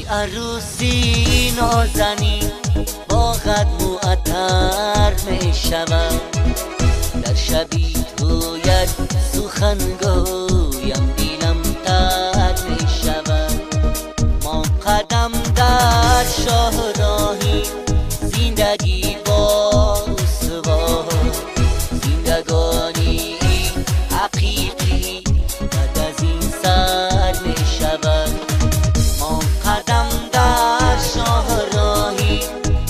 عروسی نازنین با قد معطر می شود، در شبی تویت سخن گویم دیلم تر می شود. ما قدم در شاهراهی زندگی با سوا، زندگانی حقیقی بعد از این سر می شود. ما قدم در شاهراهی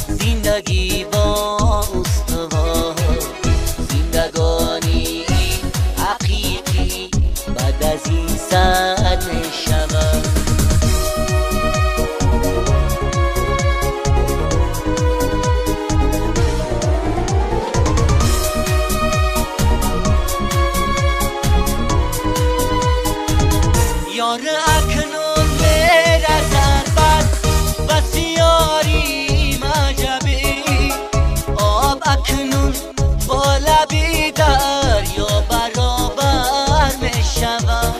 زندگی با استوا، زندگانی حقیقی بعد از این سر می شود. یار اکنون میرسد بد بسیاری مجبی، آب اکنون با لبی دریا برابر می شود.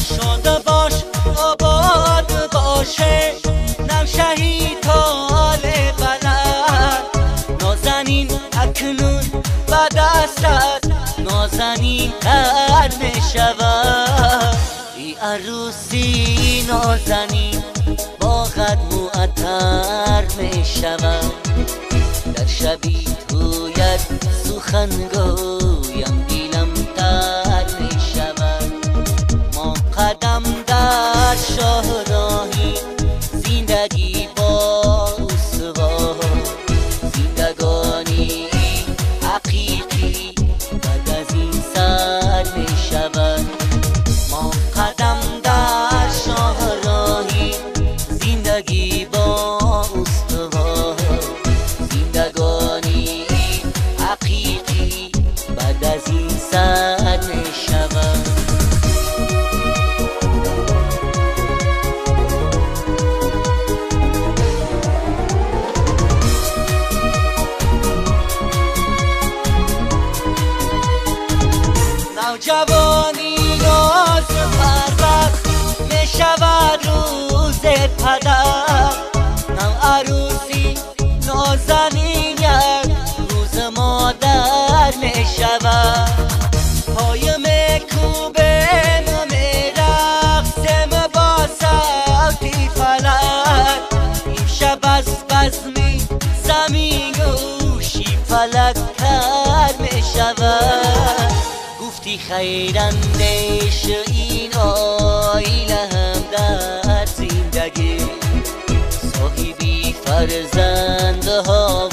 شاده باش آباد باشه نمشهی تال بلد، نازنین اکنون به دستت نازنین تر می شود. عروسی نازنین با قد معطر می شود، در شبی تویت سخن گویم دیلم تر می شود. ما قدم در شاهراهی زندگی با سوا، زندگانی حقیقی بعد از این سر می شود. ما قدم در شاهراهی زندگی با استوا، زندگانی حقیقی بعد از این سر می شود. نوجوانی ناز پرورد می شود روز پدر، نو عروسی نازنین یک روز مادر می شود. پای می کوبه می رقصم با صوتی فلک، این شب از بزمی زمین گوشی فلک تر می شود. گفتی خیراندیش این آیله هم در زندگی، صاحبی فرزند ها